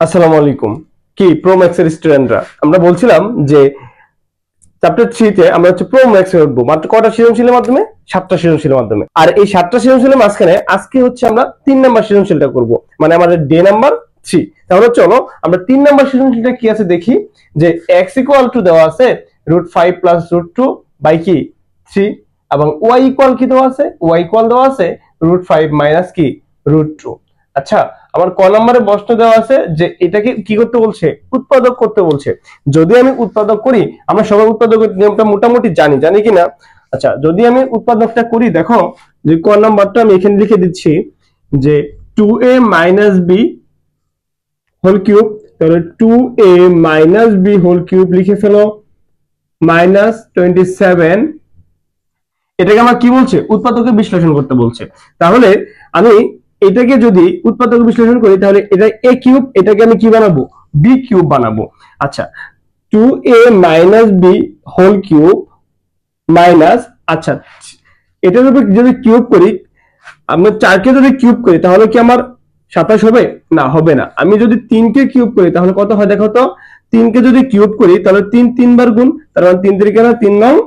আসসালামু আলাইকুম। কি প্রো ম্যাক্স এর স্টুডেন্টরা, আমরা বলছিলাম যে চ্যাপ্টার 3 তে আমরা হচ্ছে প্রো ম্যাক্স এ উঠবো মাত্র কয়টা সৃজনশীলের মাধ্যমে? 7টা সৃজনশীলের মাধ্যমে। আর এই 7টা সৃজনশীলের মাঝখানে আজকে হচ্ছে আমরা 3 নাম্বার সৃজনশীলটা করব, মানে আমাদের ডে নাম্বার 3। তাহলে চলো আমরা 3 নাম্বার সৃজনশীলটা কি আছে দেখি। যে x ইকুয়াল টু দেওয়া আছে √5 প্লাস √2 বাই কি 3, এবং y ইকুয়াল কি দেওয়া আছে? y ইকুয়াল দেওয়া আছে √5 মাইনাস কি √2। আচ্ছা, আমার ক নম্বরে প্রশ্ন দেওয়া আছে যে এটাকে কি করতে বলছে? উৎপাদক করতে বলছে। যদি আমি উৎপাদক করি, আমরা সবাই উৎপাদকের নিয়মটা মোটামুটি জানি কিনা? আচ্ছা, যদি আমি উৎপাদকটা করি, দেখো যে ক নম্বরটা আমি এখানে লিখে দিচ্ছি যে 2a minus b whole cube, তাহলে 2a minus b whole cube লিখে ফেলো মাইনাস 27। এটাকে আমার কি বলছে? উৎপাদকে বিশ্লেষণ করতে বলছে। তাহলে আমি এটাকে যদি উৎপাদক বিশ্লেষণ করি, তাহলে এটা a কিউব, এটাকে আমি কি বানাবো? b কিউব বানাবো। আচ্ছা, 2a minus b whole cube minus, আচ্ছা এটার উপর যদি কিউব করি, আমরা 4 কে যদি কিউব করি তাহলে কি আমার 27 হবে? না, হবে না। আমি যদি 3 কে কিউব করি তাহলে কত হয় দেখো তো? 3 কে যদি কিউব করি তাহলে 3 3 বার গুণ, তার মানে 3 3 3 9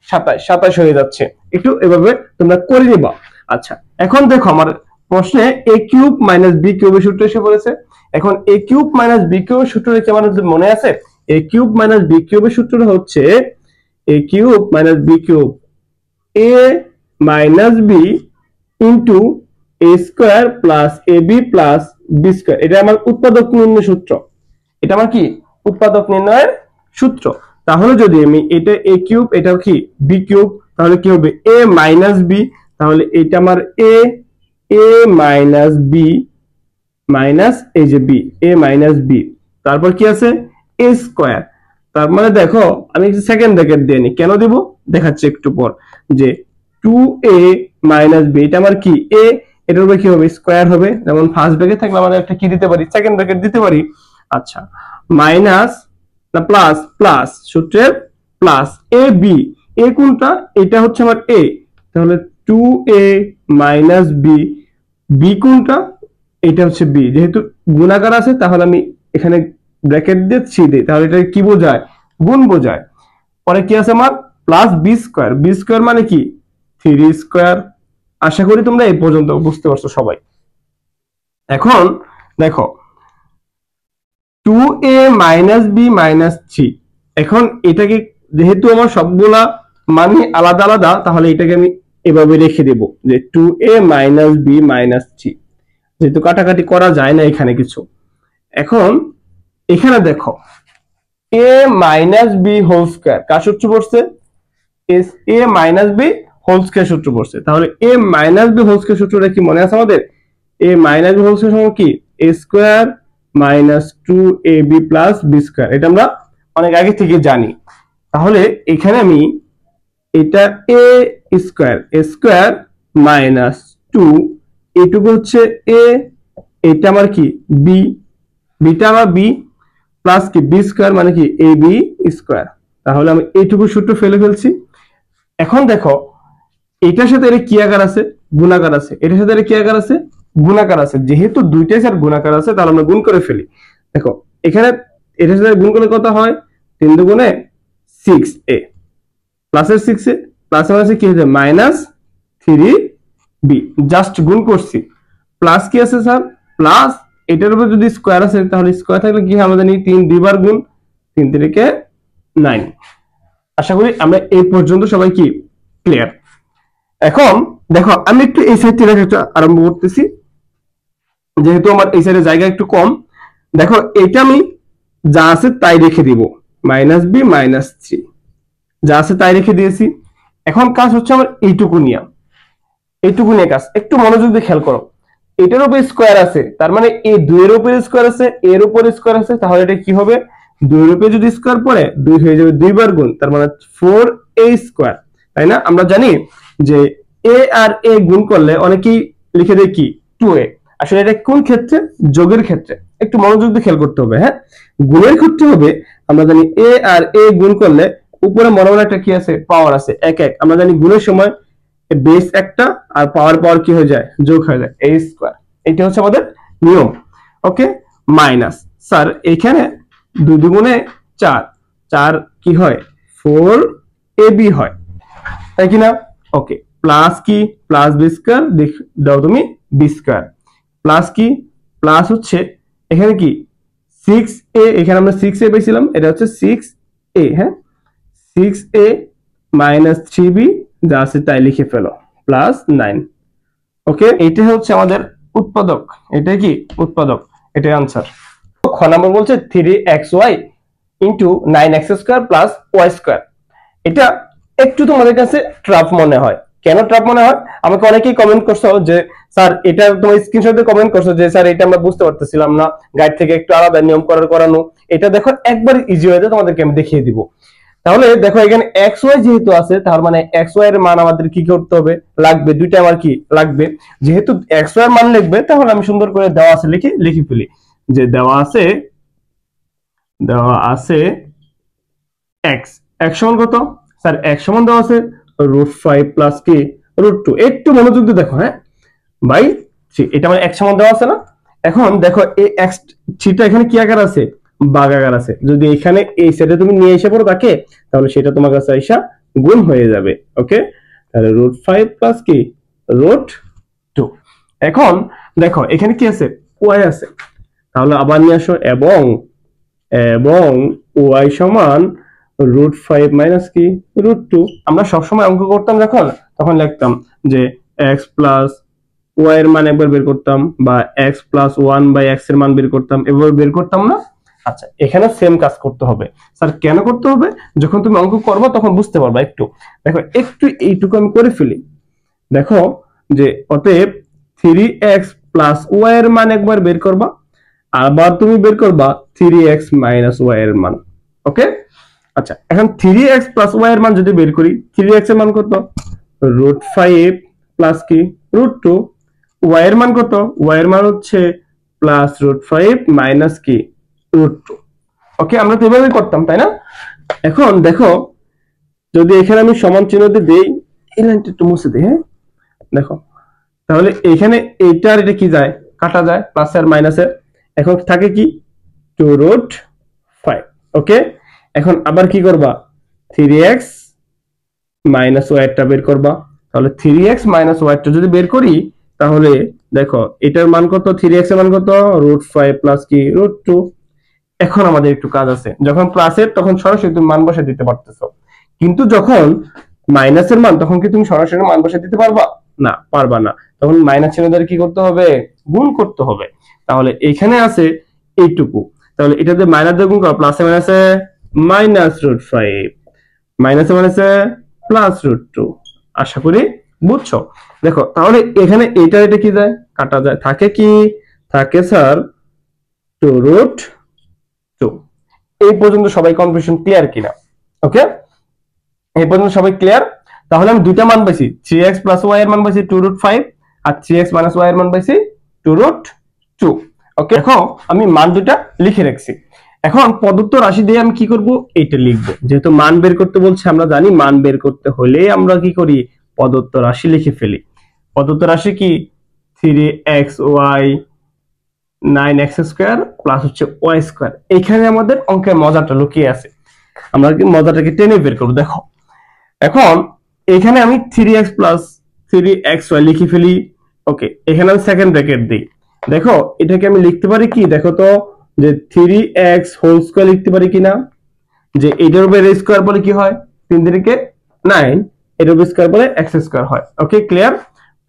27, 27 হয়ে যাচ্ছে। একটু এভাবে তোমরা করে নিবা। আচ্ছা, এখন দেখো আমার প্রশ্নে a কিউব মাইনাস b কিউবের সূত্র এসে পড়েছে। এখন a কিউব মাইনাস b কিউবের সূত্রটা কি আমার মনে আছে? a কিউব মাইনাস b কিউবের সূত্রটা হচ্ছে a cube minus b cube a minus b into a square plus ab plus b square. এটা আমার উৎপাদক নির্ণয় সূত্র। এটা আমার কি? উৎপাদক নির্ণয়ের সূত্র। তাহলে যদি আমি এটা a কিউব, এটা কি b কিউব, তাহলে কি হবে? a মাইনাস b, তাহলে এটা আমার a মাইনাস b মাইনাস এই যে b, a মাইনাস b, তারপর কি আছে? a square. তার মানে দেখো আমি সেকেন্ড ব্র্যাকেট দিয়ে নি, কেন দেব দেখাচ্ছি একটু পর। যে 2a মাইনাস b, এটা আমার কি a, এটার উপরে কি হবে? স্কয়ার হবে। যেমন ফার্স্ট ব্র্যাকেট থাকলে আমরা একটা কি দিতে পারি? সেকেন্ড ব্র্যাকেট দিতে পারি। আচ্ছা, মাইনাস না প্লাস, প্লাস সূত্রের প্লাস এ বি, এ কোনটা? এটা হচ্ছে আমার এ, তাহলে 2a মাইনাস বি, বি কোনটা? এটা হচ্ছে বি। যেহেতু গুণাকার আছে তাহলে আমি এখানে ব্র্যাকেট দিয়ে থ্রি দিই, তাহলে এটা কি বোঝায়? গুণ বোঝায়। পরে কি আছে আমার? Plus B square, B square মানে কি 3 স্কয়ার। আশা করি তোমরা এই পর্যন্ত বুঝতে পারছো সবাই। এখন দেখো 2a মাইনাস বি মাইনাস 3, এখন এটাকে যেহেতু আমার সবগুলা মানে আলাদা আলাদা, তাহলে এটাকে আমি এভাবে রেখে দেব যে 2a মাইনাস বি মাইনাস 3, যেহেতু কাটাকাটি করা যায় না এখানে কিছু। এখন এখানে দেখো a minus B whole square কার সূত্র পড়ছে? a minus B whole square সূত্র পড়ছে। তাহলে a minus B whole square সূত্রটা কি মনে আছে আমাদের? a minus B whole square সমান কি a square minus 2ab plus B square. এটা আমরা অনেক আগে থেকে জানি। তাহলে এখানে আমি এটা a square, a square minus 2, এটুকু হচ্ছে a, এটা আমার কি b, বিটা আমার b প্লাস কি বি স্কয়ার মানে কি এ বি স্কয়ার। তাহলে আমি এইটুকু সূত্র ফেলে ফেলছি। এখন দেখো এটার সাথে এর কি আকার আছে? গুণাকার আছে। এটার সাথে এর কি আকার আছে? গুণাকার আছে। যেহেতু দুইটাই স্যার গুণাকার আছে, তাহলে আমরা গুণ করে ফেলি। দেখো এখানে এটার সাথে গুণ করলে কত হয়? 3 দুগুণে 6a প্লাসের 6a প্লাসের মাইনাসে কি হচ্ছে? Minus 3b। জাস্ট গুণ করছি। প্লাস কি আছে স্যার? প্লাস এটার উপর যদি স্কয়ার আছে, তাহলে স্কয়ার থাকলে কি আমরা জানি 3 দুইবার গুণ, 3 3 9। আশা করি আমরা এই পর্যন্ত সবাই কি ক্লিয়ার। এখন দেখো আমি একটু এই সাইড থেকে একটা আরম্ভ করতেছি, যেহেতু আমার এই সাইডে জায়গা একটু কম। দেখো এটা আমি যা আছে তাই রেখে দিব, মাইনাস বি মাইনাস 3 যা আছে তাই রেখে দিয়েছি। এখন কাজ হচ্ছে আমার এইটুকু নিয়ে কাজ। একটু মনোযোগ দিয়ে খেয়াল করো। এটার উপরে স্কয়ার আছে, তার মানে এই 2 এর উপরে স্কয়ার আছে, এর উপরে স্কয়ার আছে, তাহলে এটা কি হবে? 2 এর উপরে যদি স্কয়ার পড়ে 2 হয়ে যাবে 2 বার গুণ, তার মানে 4a স্কয়ার, তাই না? আমরা জানি যে a আর a গুণ করলে অনেকেই লিখে দেয় কি 2a। আসলে এটা কোন ক্ষেত্রে? যোগের ক্ষেত্রে। একটু মনোযোগ দিয়ে খেয়াল করতে হবে। হ্যাঁ, গুণের ক্ষেত্রে হবে আমরা জানি a আর a গুণ করলে উপরে মনে মনে একটা কি আছে? পাওয়ার আছে 1 1। আমরা জানি গুণের সময় বেস একটা আর পাওয়ার পাওয়ার কি হয়ে যায়? যোগ হয়ে যায় a স্কয়ার। এটা হচ্ছে আমাদের নিয়ম। ওকে, মাইনাস স্যার এখানে 2 দুগুণে 4, 4 কি হয় 4ab হয়, তাই কি না? ওকে, প্লাস কি প্লাস বি স্কয়ার দাও তুমি বি স্কয়ার, প্লাস কি প্লাস হচ্ছে এখানে কি 6a, এখানে আমরা 6a পেয়েছিলাম, এটা হচ্ছে 6a, হ্যাঁ 6a মাইনাস 3b, যা আছে তাই লিখে ফেলো, প্লাস 9। ওকে, এটা হচ্ছে আমাদের উৎপাদক, এটা কি উৎপাদক, এটাই আনসার। খ নাম্বার বলছে 3xy into 9x square plus Y square. এটা একটু তোমাদের কাছে ট্রাপ মনে হয়, কেন ট্রাপ মনে হয়? আমাকে অনেকেই কমেন্ট করছো যে স্যার এটা তোমার স্ক্রিনশটে কমেন্ট করছো যে স্যার এটা আমরা বুঝতে পারতেছিলাম না, গাইড থেকে একটু আলাদা নিয়ম করানো। এটা দেখো একবার ইজি ওয়েতে তোমাদেরকে আমি দেখিয়ে দিব। তাহলে দেখো এখানে এক্স ওয়াই যেহেতু আছে, তার মানে এক্স ওয়াই এর মান আমাদের কি করতে হবে, লাগবে দুইটা, আমার কি লাগবে, যেহেতু এক্স ওয়াই এর মান লিখবে তাহলে আমি সুন্দর করে দেওয়া আছে লিখে ফেলি যে দেওয়া আছে এক্স, এক্স সমান কত স্যার, এক্স সমান দেওয়া আছে √5 প্লাস কি √2। একটু মনোযোগ দিয়ে দেখো, হ্যাঁ ভাই, এটা মানে এক্স সমান দেওয়া আছে না। এখন দেখো এই এক্স থিটা এখানে কি আকার আছে, বাঘ আকার আছে, যদি এখানে এই সাইডে তুমি নিয়ে এসে পড়ো তাকে, তাহলে সেটা তোমার কাছে আইসা গুণ হয়ে যাবে। ওকে, তাহলে √5 প্লাস কি √2। এখন দেখো এখানে কি আছে, ওয়াই আছে, তাহলে আবার নিয়ে আসো, এবং ওয়াই সমান √5 মাইনাস কি √2। আমরা সবসময় অঙ্ক করতাম যখন, তখন লিখতাম যে x প্লাস ওয়াই এর মান একবার বের করতাম, বা x প্লাস 1/x এর মান বের করতাম, এভাবে বের করতাম না। আচ্ছা, এখানে সেম কাজ করতে হবে। স্যার কেন করতে হবে? যখন তুমি অঙ্ক করবে তখন বুঝতে পারবা। একটু দেখো, একটু এইটুকু আমি করে ফেলি। দেখো যে অতএব 3x প্লাস ওয়াই এর মান একবার বের করবা, আবার তুমি বের করবা 3x মাইনাস ওয়াই এর মান। ওকে, আচ্ছা এখন 3x প্লাস ওয়াই এর মান যদি বের করি, 3x এর মান কত √5 প্লাস কি √2, ওয়াই এর মান কত, ওয়াই এর মান হচ্ছে প্লাস √5 মাইনাস কি √2। ওকে, আমরা তো এভাবেই করতাম, তাই না? এখন দেখো যদি এখানে আমি সমান চিহ্ন দিয়ে দেই, এই লাইনটা একটু মুছে দিই, হ্যাঁ দেখো, তাহলে এখানে এইটা আর এটা কি যায়, কাটা যায়, প্লাস আর মাইনাসে, এখন থাকে কি 2√5। ওকে, এখন আবার কি করবা, 3x মাইনাস ওয়াইটা বের করবা। তাহলে 3x মাইনাস ওয়াইটা যদি বের করি, তাহলে দেখো এটার মান কত, 3x এর মান কত √5 প্লাস কি √2। এখন আমাদের একটু কাজ আছে, যখন প্লাসের তখন সরাসরি তুমি মান বসে দিতে পারতেছো, কিন্তু যখন মাইনাসের মান, তখন কি তুমি সরাসরি মান বসে দিতে পারবা না, পারবা না, তখন মাইনাস চিহ্ন দ্বারা কি করতে হবে, গুণ করতে হবে। তাহলে এখানে আছে এইটুকু, তাহলে এটাতে মাইনাস দিয়ে গুণ করো, প্লাসে মাইনাসে মাইনাস √5, মাইনাসে মাইনাসে প্লাস √2। আশা করি বুঝছো। দেখো তাহলে এখানে এটা কি যায়, কাটা যায়, থাকে কি থাকে স্যার 2√2। এই পর্যন্ত সবাই কনফিউশন ক্লিয়ার কিনা? ওকে, এই পর্যন্ত সবাই ক্লিয়ার? তাহলে আমি দুইটা মান পাইছি, 3x প্লাস ওয়াই এর মান পাইছি 2√5, আর 3x মাইনাস ওয়াই এর মান পাইছি 2√2। ওকে, দেখো আমি মান দুটা লিখে রাখছি। এখন প্রদত্ত রাশি দিয়ে আমি কি করব, এইটা লিখবো। যেহেতু মান বের করতে বলছে, আমরা জানি মান বের করতে হলে আমরা কি করি, প্রদত্ত রাশি লিখে ফেলি। প্রদত্ত রাশি কি 3xy 9x স্কয়ার প্লাস হচ্ছে ওয়াই স্কয়ার। এখানে আমাদের অঙ্কের মজাটা লুকিয়ে আছে, আমরা কি মজাটাকে টেনে বের করব। দেখো এখন এখানে আমি 3x প্লাস 3xy লিখে ফেলি। ওকে, এখানে আমি সেকেন্ড ব্র্যাকেট দিই। দেখো এটাকে আমি লিখতে পারি কি, দেখো তো যে 3x হোল স্কয়ার লিখতে পারি কিনা, যে এটার উপরে স্কয়ার বলে কি হয় 3 3 9, এটার উপরে স্কয়ার বলে x স্কয়ার হয়। ওকে ক্লিয়ার,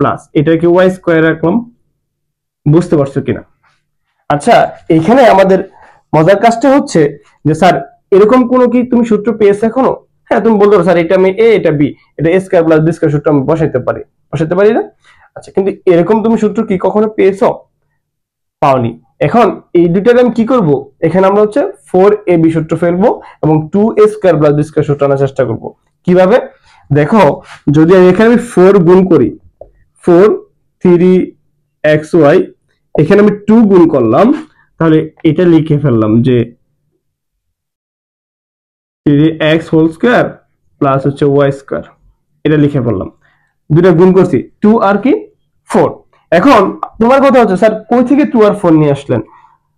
প্লাস এটাকে y স্কয়ার রাখলাম। বুঝতে পারছো কিনা? আচ্ছা, এখানে আমাদের মজার কাজটা হচ্ছে যে স্যার এরকম কোনো কি তুমি সূত্র পেয়েছো এখনো? হ্যাঁ, তুমি বলতে পারো স্যার এটা আমি a এটা b, এটা a square plus b square সূত্র আমি বসাইতে পারি না? আচ্ছা, কিন্তু এরকম তুমি সূত্র কি কখনো পেয়েছো? পাওনি। এখন এই দুইটার আমি কি করব, এখানে আমরা হচ্ছে 4ab সূত্র ফেলবো এবং 2a square plus b square সূত্র আনার চেষ্টা করব। কিভাবে? দেখো যদি এখানে আমি 4 গুণ করি, 4 3xy, এখানে আমি 2 গুণ করলাম, তাহলে এটা লিখে ফেললাম যে 3x হোল স্কয়ার প্লাস হচ্ছে y স্কয়ার, এটা লিখে ফেললাম। দুটো গুণ করছি, 2 আর কি 4। এখন তোমার কথা হচ্ছে স্যার কই থেকে 2 আর 4 নিয়ে আসলেন?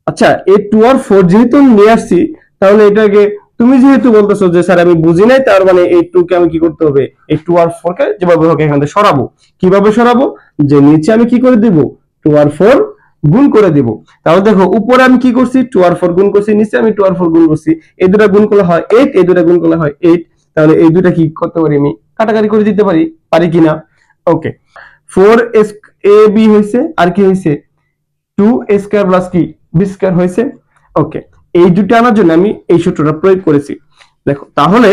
আচ্ছা এই 2 আর 4 যেহেতু আমি নিয়ে আসছি, তাহলে এটাকে তুমি যেহেতু বলতেছো যে স্যার আমি বুঝি নাই, তার মানে এই 2 কে আমি কি করতে হবে, এই 2 আর 4 কে যেভাবে হোক এখান থেকে সরাবো। কিভাবে সরাবো, যে নিচে আমি কি করে দিব, 2 আর 4 গুণ করে দিব। তাহলে দেখো উপরে আমি কি করছি, 2 আর 4 গুণ করছি, নিচে আমি 2 আর 4 গুণ করছি, এই দুটো গুণ করলে হয় 8, এই দুটো গুণ করলে হয় 8। তাহলে এই দুটো কি করতে পারি, আমি কাটাকাটি করে দিতে পারি, পারি কিনা? ওকে, 4 এ বি হয়েছে, আর কি হয়েছে 2 এ স্কয়ার প্লাস কি বি স্কয়ার হয়েছে। ওকে, এই দুটো আনার জন্য আমি এই সূত্রটা প্রয়োগ করেছি। দেখো তাহলে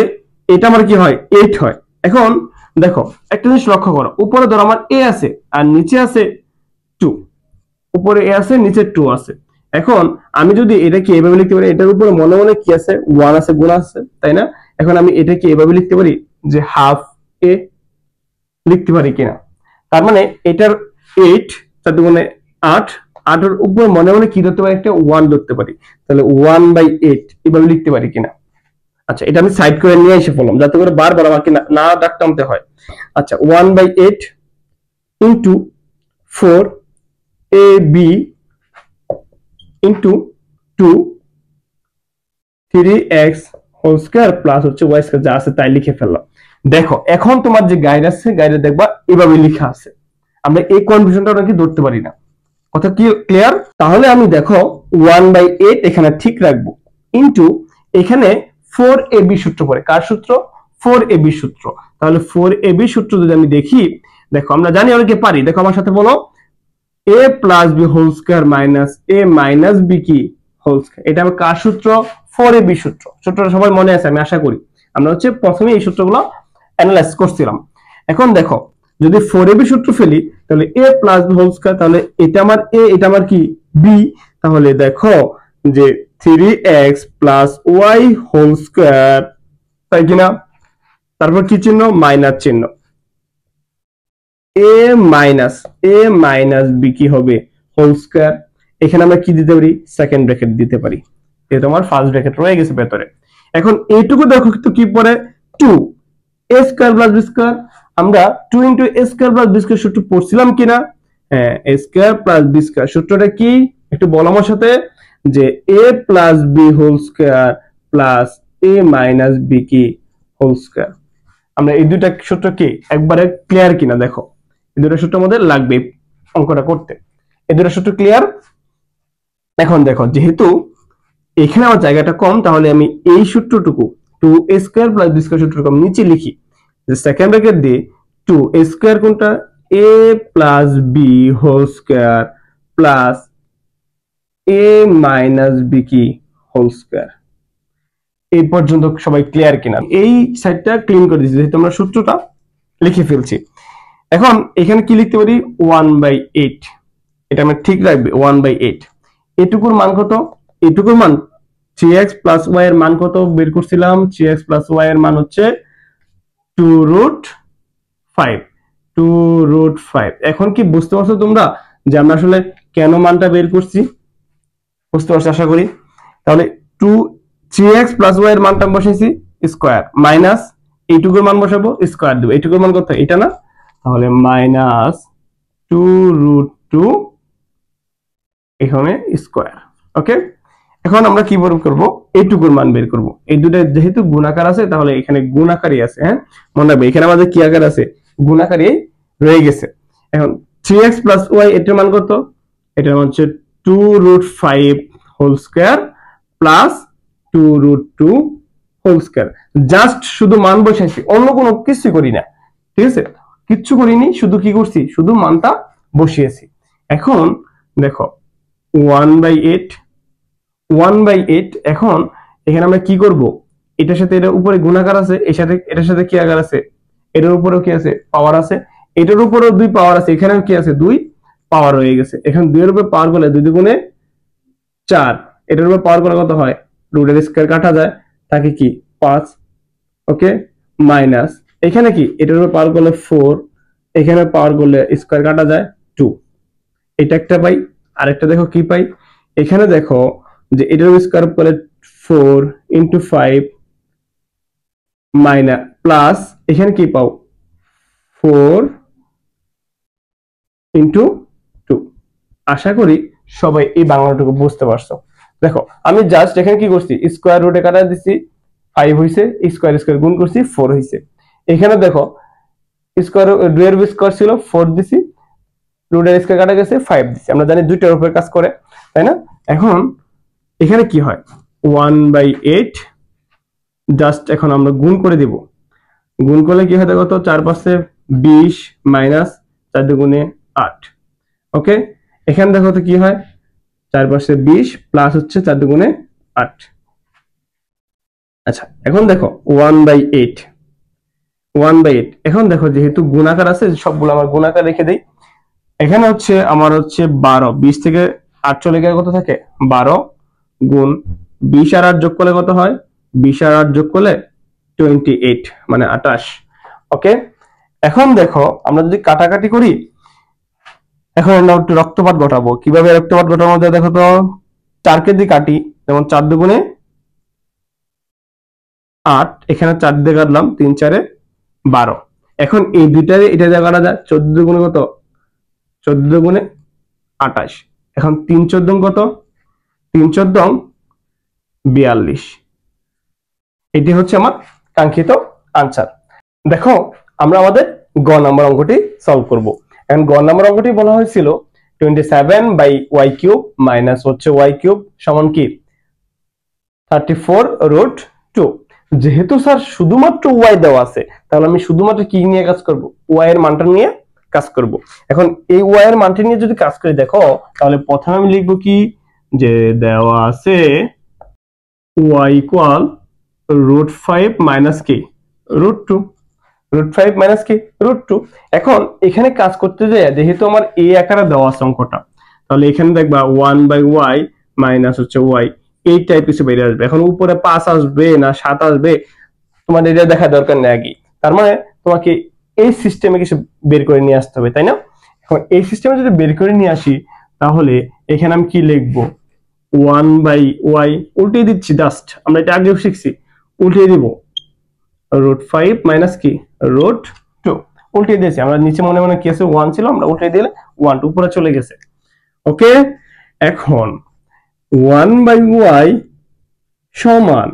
এটা আমার কি হয়, 8 হয়। এখন দেখো একটা জিনিস লক্ষ্য করো, উপরে ধরো আমার এ আছে আর নিচে আছে 2, উপরে এ আছে নিচে 2 আছে। এখন আমি যদি এটা কি এভাবে লিখতে পারি, এটার উপরে মনে মনে কি আছে, 1 আছে, গুণ আছে, তাই না? এখন আমি এটা কি এভাবে লিখতে পারি যে হাফ এ, লিখতে পারি কিনা? তার মানে এটার 8 4 দুগুণে 8, 8 এর উপর মনে মনে কি ধরতে পারি, একটা 1 ধরতে পারি। তাহলে 1/8 এভাবে লিখতে পারি কিনা? আচ্ছা এটা আমি সাইড করে নিয়ে এসে বললাম, যাতে করে বারবার আমাকে না ডাক টানতে হয়। আচ্ছা 1/8 into 4 A B into 2 3x whole square plus হচ্ছে y স্কয়ার, যা আছে তাই লিখে ফেললাম। দেখো এখন তোমার যে গাইড আছে, গাইডে দেখবা এভাবে লেখা আছে। আমরা এই কনফিউশনটা নাকি ধরতে পারি না। কথা কি ক্লিয়ার? তাহলে আমি দেখো 1/8 এখানে ঠিক রাখবো, ইনটু এখানে 4ab সূত্র পড়ে, কার সূত্র, 4ab সূত্র। তাহলে 4ab সূত্র যদি আমি দেখি, দেখো আমরা জানি অনেকে পারি, দেখো আমার সাথে বলো, a plus B whole square minus a minus B কি হোল স্কয়ার। এটা আমার কার সূত্র, 4ab সূত্র। সূত্রটা সবাই মনে আছে আমি আশা করি, আমরা হচ্ছে প্রথমে এই সূত্রগুলো অ্যানালাইজ করছিলাম। এখন দেখো যদি 4ab সূত্র ফেলি, তাহলে a plus B whole square, তাহলে এটা আমার a, এটা আমার কি b। তাহলে দেখো যে 3x plus y whole square, তাই কিনা? তারপর কি চিহ্ন, মাইনাস চিহ্ন, a মাইনাস বি কি হবে হোল স্কয়ার। এখানে আমরা কি দিতে পারি, সেকেন্ড ব্র্যাকেট দিতে পারি, এটা আমার ফার্স্ট ব্র্যাকেট রয়ে গেছে ভেতরে। এখন এইটুকু দেখো কিন্তু কি পড়ে, 2 a square plus B square. আমরা 2 into a square plus B square সূত্র পড়ছিলাম কিনা? হ্যাঁ, a square plus B square সূত্রটা কি একটু বলো আমার সাথে, যে a plus B whole square plus a minus B কি হোল স্কয়ার। আমরা এই দুইটা সূত্র কি একবারে ক্লিয়ার কিনা দেখো, এই দুটো সূত্র আমাদের লাগবে অঙ্কটা করতে। এই দুটো সূত্র ক্লিয়ার? এখন দেখো যেহেতু এখানে আমার জায়গাটা কম, তাহলে আমি এই সূত্রটুকু 2a square plus B square সূত্রটুকু আমি নিচে লিখি, যে সেকেন্ড ব্র্যাকেট দিয়ে 2a স্কয়ার কোনটা, a plus B whole square plus a minus B কি হোল স্কয়ার। এই পর্যন্ত সবাই ক্লিয়ার কিনা? এই সাইডটা ক্লিন করে দিচ্ছি যেহেতু আমরা সূত্রটা লিখে ফেলছি। এখন এখানে কি লিখতে পারি, 1/8, এটা আমরা ঠিক রাখবে 1/8। এটুকুর মান কত, এটুকুর মান 3x প্লাস y এর মান কত বের করছিলাম, 3x প্লাস y এর মান হচ্ছে 2√5, 2√5। এখন কি বুঝতে পারছো তোমরা যে আমরা আসলে কেন মানটা বের করছি? বুঝতে পারছো আশা করি। তাহলে 3x প্লাস y এর মানটা বসাইছি স্কয়ার, মাইনাস এইটুকুর মান বসাবো স্কয়ার দেবো, এইটুকুর মান কত, এটা না? তাহলে মাইনাস 2√2 এখানে স্কয়ার। ওকে, এখন আমরা কি বের করব, এইটুকুর মান বের করব। এই দুটো যেহেতু গুণাকার আছে, তাহলে এখানে গুণাকারই আছে। হ্যাঁ, মনে রাখবে এখানে আমাদের কি আকার আছে, গুণাকারই রয়ে গেছে। এখন 3x প্লাস y এটার মান কত, এটার মান হচ্ছে 2√5 whole square plus 2√2 whole square. Just শুধু মান বসাইছি, অন্য কোনো কিছু করি না, ঠিক আছে? কিচ্ছু করিনি, শুধু কি করছি, শুধু মানটা বসিয়েছি। এখন দেখো 1/8, এখন এখানে আমরা কি করব, এটার সাথে এটা উপরে গুণাকার আছে, এর সাথে এটার সাথে কি আকার আছে, এটার উপরেও কি আছে, পাওয়ার আছে, এটার উপরেও 2 পাওয়ার আছে, এখানেও কি আছে, 2 পাওয়ার হয়ে গেছে। এখন 2 এর উপর পাওয়ার করলে 2 দুগুণে 4, এটার উপর পাওয়ার করলে কত হয়, রুটের স্কয়ার কাটা যায়, থাকে কি 5। ওকে, মাইনাস এখানে কি, এটার উপর পাওয়ার করলে 4, এখানে পাওয়ার করলে স্কয়ার কাটা যায় 2। এটা একটা পাই, আরেকটা দেখো কি পাই, এখানে দেখো যে এটার স্কয়ার করলে 4 ইনটু 5 মাইনাস প্লাস এখানে কি পাও 4 ইনটু 2। আশা করি সবাই এই বাংলাটুকু বুঝতে পারছো? দেখো আমি জাস্ট এখানে কি করছি, স্কোয়ার রুটে কাটা দিচ্ছি 5 হইছে, স্কোয়ার স্কোয়ার গুণ করছি 4 হইছে। এখানে দেখো স্কোয়ার 2 এর স্কোয়ার ছিল 4 দিছি, রুটের স্কোয়ার কাটা গেছে 5 দিছি। আমরা জানি দুইটার উপরে কাজ করে, তাই না? এখন এখানে কি হয় 1/8, জাস্ট এখন আমরা গুণ করে দিব। গুণ করলে কি হয় দেখো তো, 4 5 20 মাইনাস 4 দুগুণে 8। ওকে, এখানে দেখো তো কি হয় 4 5 20 প্লাস হচ্ছে 4 দুগুণে 8। আচ্ছা এখন দেখো 1/8, 1/8। এখন দেখো যেহেতু গুণাকার আছে সবগুলো আমার গুণাকার রেখে দেই। এখানে হচ্ছে আমার হচ্ছে 12, 20 থেকে 8 চলে গেলে কত থাকে 12 গুণ 20 আর 8 যোগ করলে কত হয়, 20 আর 8 যোগ করলে 28 মানে 28। ওকে, এখন দেখো আমরা যদি কাটাকাটি করি, এখন আমরা একটু রক্তপাত ঘটাবো। কিভাবে রক্তপাত ঘটানো যায় দেখো তো, 4 কে দিয়ে কাটি, যেমন 4 দুগুণে 8, এখানে 4 দিয়ে কাটলাম 3 4 12। এখন এই দুইটারে এটা দিয়ে কাটা যায় 14 দুগুণে কত, 14 দুগুণে 28। এখন 3 14 কত, 3 14 42। এটি হচ্ছে আমার কাঙ্ক্ষিত আনসার। দেখো আমরা আমাদের গ নাম্বার অঙ্কটি সলভ করব। এখন গ নাম্বার অঙ্কটি বলা হয়েছিল 27/y³ মাইনাস হচ্ছে y³ সমান কি 34√2। যেহেতু স্যার শুধুমাত্র y দেওয়া আছে, তাহলে আমি শুধুমাত্র কি নিয়ে কাজ করব, y এর মানটা নিয়ে কাজ করব। এখন এই y এর মানটা নিয়ে যদি কাজ করি দেখো, তাহলে প্রথমে আমি লিখবো কি, যে দেওয়া আছে y ইকুয়াল √5 মাইনাস কি √2, √5 মাইনাস কি √2। এখন এখানে কাজ করতে যায় যেহেতু আমার a আকারে দেওয়া আছে অঙ্কটা, তাহলে এখানে দেখবা 1/y মাইনাস হচ্ছে y, এই টাইপ কিছু বেরিয়ে আসবে। এখন উপরে 5 আসবে না 7 আসবে তোমার এটা দেখা দরকার নেই আগে, তার মানে তোমাকে এই সিস্টেমে কিছু বের করে নিয়ে আসতে হবে, তাই না? এখন এই সিস্টেমে যদি বের করে নিয়ে আসি, তাহলে এখানে আমি কি লিখবো 1/y উল্টে দিচ্ছি, জাস্ট আমরা এটা আগেও শিখছি, উল্টে দিব √5 মাইনাস কি √2, উল্টে দিয়েছি আমরা। নিচে মনে মনে কি আছে 1 ছিল, আমরা উল্টে দিলে 1 উপরে চলে গেছে। ওকে, এখন 1/y সমান,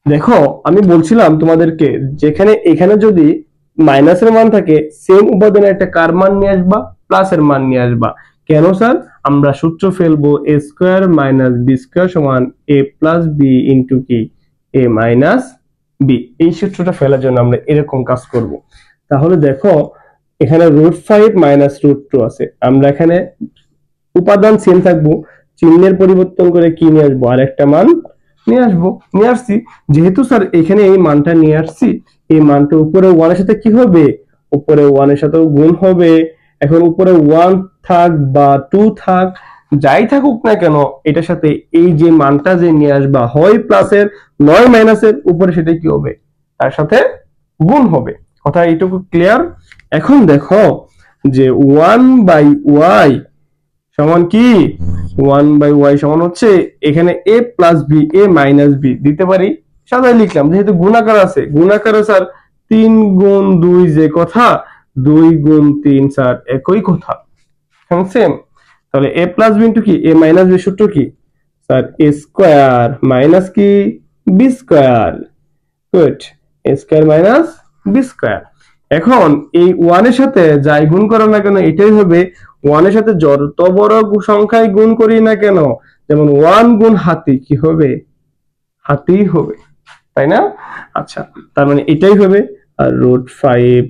দেখো আমি বলছিলাম তোমাদেরকে যেখানে এখানে যদি মাইনাসের মান থাকে সেম উপাদানে একটা কার মান নিয়ে আসবা, প্লাসের মান নিয়ে আসবা। কেন স্যার, আমরা সূত্র ফেলবো a square minus b square সমান a প্লাস b ইনটু কি a মাইনাস b। এই সূত্রটা ফেলার জন্য আমরা এরকম কাজ করব। তাহলে দেখো এখানে √5 মাইনাস √2 আছে, আমরা এখানে উপাদান সেম থাকবো, চিহ্নের পরিবর্তন করে কি নিয়ে আসবো, আর একটা মান নিয়ে আসবো, নিয়ে আসছি। যেহেতু স্যার এখানে এই মানটা নিয়ে আসছি, এই মানটা উপরে 1 এর সাথে কি হবে, উপরে 1 এর সাথে গুণ হবে। এখন উপরে 1 থাক বা 2 থাক, যাই থাকুক না কেন, এটার সাথে এই যে মানটা যে নিয়ে আসবা হয় প্লাসের নয় মাইনাসের, উপরে সেটা কি হবে, তার সাথে গুণ হবে। কথা এইটুকু ক্লিয়ার? এখন দেখো যে 1/y সমান কি 1/y সমান হচ্ছে এখানে a plus b a minus b দিতে পারি, সাদাই লিখলাম। যেহেতু গুণাকার আছে, গুণাকারে স্যার 3 গুণ 2 যে কথা, 2 গুণ 3 স্যার একই কথা, সেম। তাহলে a প্লাস b ইনটু কি a মাইনাস b সূত্র কি স্যার a স্কয়ার মাইনাস কি b square, good, a square minus b square. এখন এই 1 এর সাথে যাই গুণ করো না কেন এটাই হবে, 1 এর সাথে যত বড় সংখ্যায় গুণ করি না কেন, যেমন 1 গুণ হাতি কি হবে, হাতি হবে, তাই না? আচ্ছা, তার মানে এটাই হবে, আর √5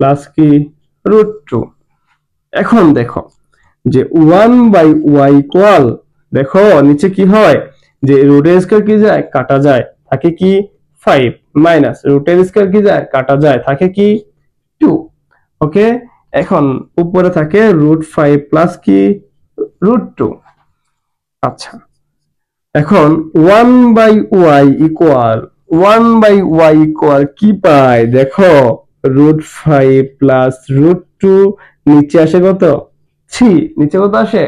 প্লাস কি √2। এখন দেখো যে 1/y ইকুয়াল, দেখো নিচে কি হয় যে রুটের স্কয়ার কি যায় কাটা যায়, থাকে কি 5 মাইনাস রুটের স্কয়ার কি যায় কাটা যায়, থাকে কি 2। ওকে, এখন উপরে থাকে √5 প্লাস কি √2। আচ্ছা, এখন 1/y ইকুয়াল, 1/y ইকুয়াল কি পাই দেখো √5 প্লাস √2, নিচে আসে কত 3, নিচে কত আসে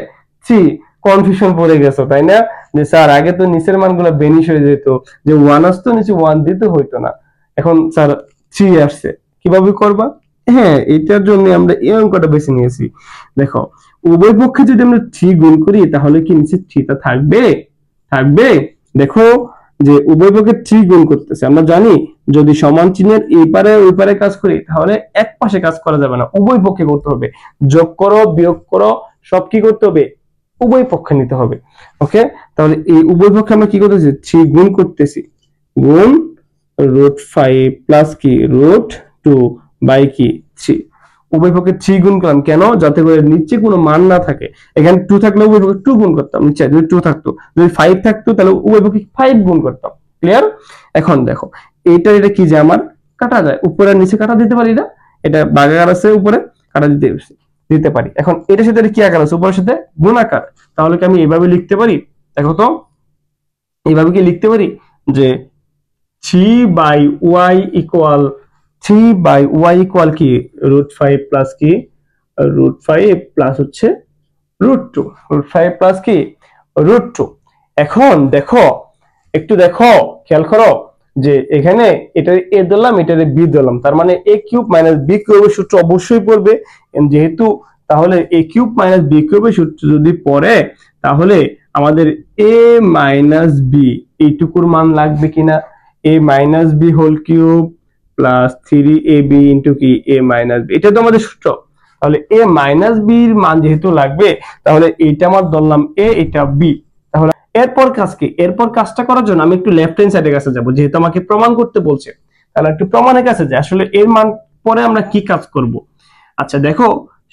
3। কনফিউশন পড়ে গেছো তাই না, যে স্যার আগে তো নিচের মানগুলো বেনিশ হয়ে যেত, যে 1 আসতো নিচে 1 দিতে হইতো না, এখন স্যার 3 আসছে, কিভাবে করবা? হ্যাঁ, এটার জন্য আমরা এই অঙ্কটা বেছে নিয়েছি। দেখো উভয় পক্ষে যদি আমরা 3 গুণ করি তাহলে কি নিচে 3 টা থাকবে? থাকবে। দেখো যে উভয় পক্ষে 3 গুণ করতেছে, আমরা জানি যদি সমান চিহ্নের এই পারে ওই পারে কাজ করি তাহলে এক পাশে কাজ করা যাবে না, উভয় পক্ষে করতে হবে। যোগ করো বিয়োগ করো সব কি করতে হবে? উভয় পক্ষে নিতে হবে। ওকে, তাহলে এই উভয় পক্ষে আমরা কি করতেছি? 3 গুণ করতেছি, গুণ √5 প্লাস কি √2 বাই কি 3। উভয় পক্ষে 3 গুণ করলাম কেন? যাতে করে নিচে কোনো মান না থাকে। এখানে 2 থাকলে উভয় পক্ষে 2 গুণ করতাম, নিচে যদি 2 থাকতো, যদি 5 থাকতো তাহলে উভয় পক্ষে 5 গুণ করতাম। ক্লিয়ার? এখন দেখো এটা কি যে আমার কাটা যায়, উপরে নিচে কাটা দিতে পারি না, এটা ভাগাকার আছে উপরে কাটা দিতে পারি। এখন এটার সাথে কি আকার আছে? উপরের সাথে গুণাকার। তাহলে কি আমি এইভাবে লিখতে পারি? দেখো তো এইভাবে কি লিখতে পারি যে 3/y ইকুয়াল 3/y ইকুয়াল কি √5 প্লাস কি √5 প্লাস হচ্ছে √2, √5 প্লাস কি √2। এখন দেখো একটু দেখো, খেয়াল করো যে এখানে এটা a ধরলাম, এটা b ধরলাম, তার মানে a কিউব মাইনাস b কিউবের সূত্র অবশ্যই পড়বে। যেহেতু তাহলে a কিউব মাইনাস b কিউবের সূত্র যদি পড়ে তাহলে আমাদের a মাইনাস b এইটুকুর মান লাগবে কিনা? a minus b whole cube plus 3ab into কি a মাইনাস b, এটা তো আমাদের সূত্র। তাহলে a মাইনাস b এর মান যেহেতু লাগবে তাহলে এইটা আমার ধরলাম a, এটা b। তাহলে এরপর কাজ কি? এরপর কাজটা করার জন্য আমি একটু লেফট হ্যান্ড সাইডের কাছে যাব, যেহেতু আমাকে প্রমাণ করতে বলছে। তাহলে একটু প্রমাণের কাছে যাই, আসলে এর মান পরে আমরা কি কাজ করব। আচ্ছা দেখো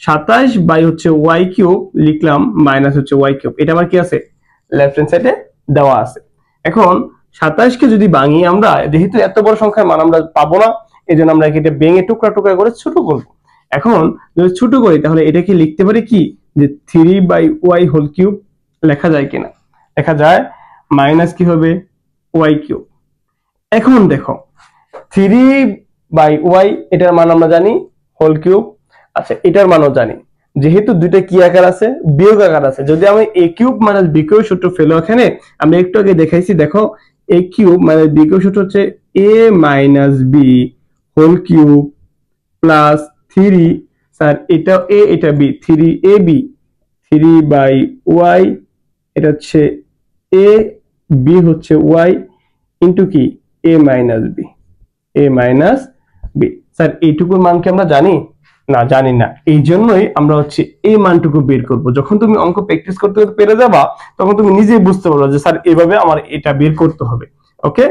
27 বাই হচ্ছে y কিউব লিখলাম মাইনাস হচ্ছে y কিউব, এটা আমার কি আছে? লেফট হ্যান্ড সাইডে দেওয়া আছে। এখন 27 কে যদি ভাঙি আমরা, যেহেতু এত বড় সংখ্যার মান আমরা পাবো না, এজন্য আমরা এটা ভেঙে টুকরা টুকরা করে ছোট করব। এখন যদি ছোট করি তাহলে এটা কি লিখতে পারি কি যে 3/y হোল কিউব লেখা যায় কিনা? লেখা যায়, মাইনাস কি হবে y কিউব। এখন দেখো 3/y এটার মান আমরা জানি হোল কিউব। আচ্ছা এটার মানও জানি, যেহেতু দুইটা কি আকার আছে? বিয়োগ আকার আছে। যদি আমি a cube minus b cube সূত্র ফেলো, এখানে আমি একটু আগে দেখাইছি, দেখো a cube minus b cube সূত্র হচ্ছে a minus b whole cube plus 3, sir এটা a এটা b, 3ab 3/y, এটা হচ্ছে a, b হচ্ছে y ইন্টু কি a minus b, a minus b। Sir এইটুকুর মান কি আমরা জানি? না, জানি না। এই জন্যই আমরা হচ্ছে এই মানটুকু বের করব। যখন তুমি অঙ্ক প্র্যাকটিস করতে করতে পেরে যাবা তখন তুমি নিজেই বুঝতে পারবে যে স্যার এভাবে আমার এটা বের করতে হবে। ওকে,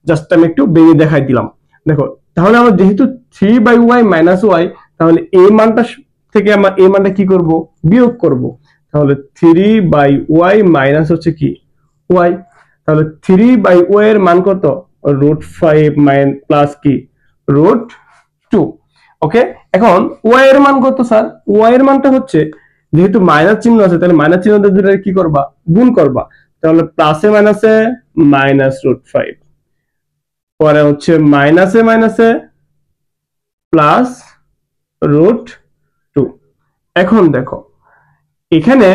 জাস্ট আমি একটু বেরিয়ে দেখাই দিলাম। দেখো তাহলে আমরা যেহেতু 3/y মাইনাস y, তাহলে এই মানটা থেকে আমরা এই মানটা কি করব? বিয়োগ করব। তাহলে 3/y মাইনাস হচ্ছে কি y, তাহলে 3/y এর মান কত? √5 প্লাস কি √2। ওকে, এখন y এর মান কত স্যার? y এর মানটা হচ্ছে, যেহেতু মাইনাস চিহ্ন আছে তাহলে মাইনাস চিহ্ন দিয়ে কি করবা? গুণ করবা। তাহলে প্লাসে মাইনাসে মাইনাস √5, পরে হচ্ছে মাইনাসে মাইনাসে প্লাস √2। এখন দেখো এখানে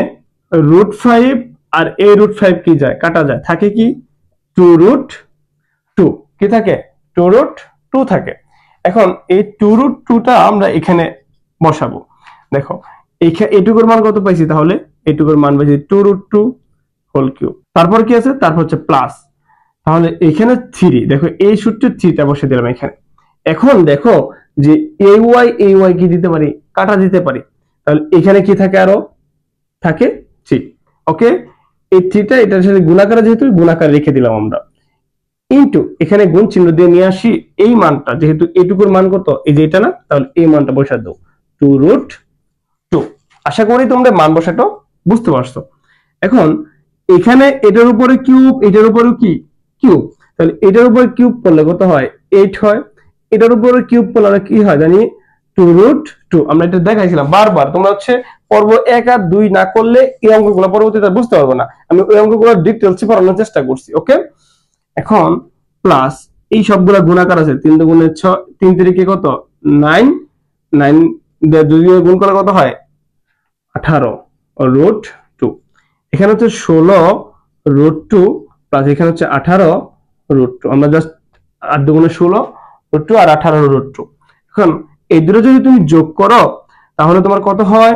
√5 আর এই √5 কি যায়? কাটা যায়, থাকে কি 2√2, কি থাকে? 2√2 থাকে। এখন এই 2√2টা আমরা এখানে বসাবো। দেখো এইটুকুর মান কত পাইছি? তাহলে এইটুকুর মান পাইছি 2√2 হোল কিউব। তারপর কি আছে? তারপর হচ্ছে প্লাস, তাহলে এখানে 3, দেখো এই সূত্রে 3টা বসে দিলাম এখানে। এখন দেখো যে ay কি দিতে পারি? কাটা দিতে পারি। তাহলে এখানে কি থাকে? আরো থাকে 3। ওকে, এই 3টা এটার সাথে গুণাকারে, যেহেতু গুণাকার রেখে দিলাম আমরা, ইনটু এখানে গুণ চিহ্ন দিয়ে নিয়ে আসি এই মানটা, যেহেতু এইটুকুর মান কত? এই যে এটা না, তাহলে এই মানটা বসা দাও 2√2। আশা করি তোমরা মান বসাটা বুঝতে পারছো। এখন এখানে এটার উপরে কিউব, এটার উপরে কি কিউব, তাহলে এটার উপরে কিউব করলে কত হয়? 8 হয়। এটার উপরে কিউব করলে কি হয় জানি? 2√2। আমরা এটা দেখাইছিলাম বারবার, তোমরা হচ্ছে পর্ব 1 আর 2 না করলে এই অঙ্কগুলো পরবর্তীতে বুঝতে পারবে না। আমি ওই অঙ্কগুলো ডিটেইলসে পড়ানোর চেষ্টা করছি। ওকে, এখন প্লাস এই সবগুলা গুণাকার আছে, 3 দুগুণে 6, 3 3 কত? 9, 9 দিয়ে গুণ করলে কত হয়? 18√2। এখানে হচ্ছে 16√2 প্লাস এখানে হচ্ছে 18√2। আমরা জাস্ট 8 দুগুণে 16√2 আর 18√2। এখন এই দুটো যদি তুমি যোগ করো তাহলে তোমার কত হয়?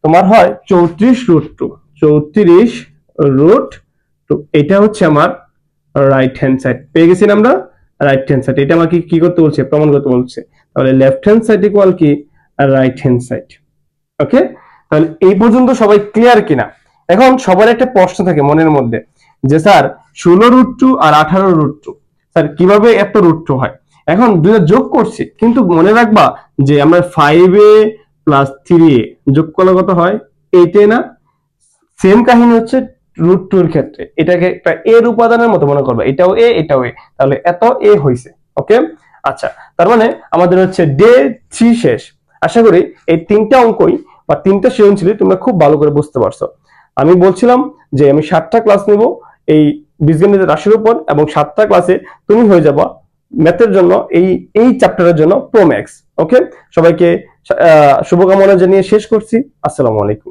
তোমার হয় 34√2, 34√2। এটা হচ্ছে আমার রাইট হ্যান্ড সাইড। পেয়ে গেছি না আমরা? Right hand side. এটা আমাকে কি করতে বলছে? প্রমাণ করতে বলছে। তাহলে লেফট হ্যান্ড সাইড ইকুয়াল কি? Right hand side. ওকে, তাহলে এই পর্যন্ত সবাই ক্লিয়ার কিনা? এখন সবার একটা প্রশ্ন থাকে মনের মধ্যে যে স্যার 16√2 আর 18√2 স্যার কিভাবে এত √2 হয়? এখন দুইটা যোগ করছি, কিন্তু মনে রাখবা যে আমরা 5a প্লাস 3a যোগ করলে কত হয়? 8a না? সেম কাহিনী হচ্ছে √2 এর ক্ষেত্রে। এটাকে একটা এর উপাদানের মতো মনে করবে, এটাও এ এটাও এ, তাহলে এত এ হইছে। ওকে, আচ্ছা, তার মানে আমাদের হচ্ছে ডে 3 শেষ। আশা করি এই তিনটা অঙ্কই বা তিনটা সৃজনশীল তোমরা খুব ভালো করে বুঝতে পারছো। আমি বলছিলাম যে আমি 7টা ক্লাস নেব এই বীজগণিত রাশির উপর, এবং 7টা ক্লাসে তুমি হয়ে যাবা ম্যাথের জন্য এই চ্যাপ্টারের জন্য প্রো ম্যাক্স। ওকে, সবাইকে শুভকামনা জানিয়ে শেষ করছি। আসসালামু আলাইকুম।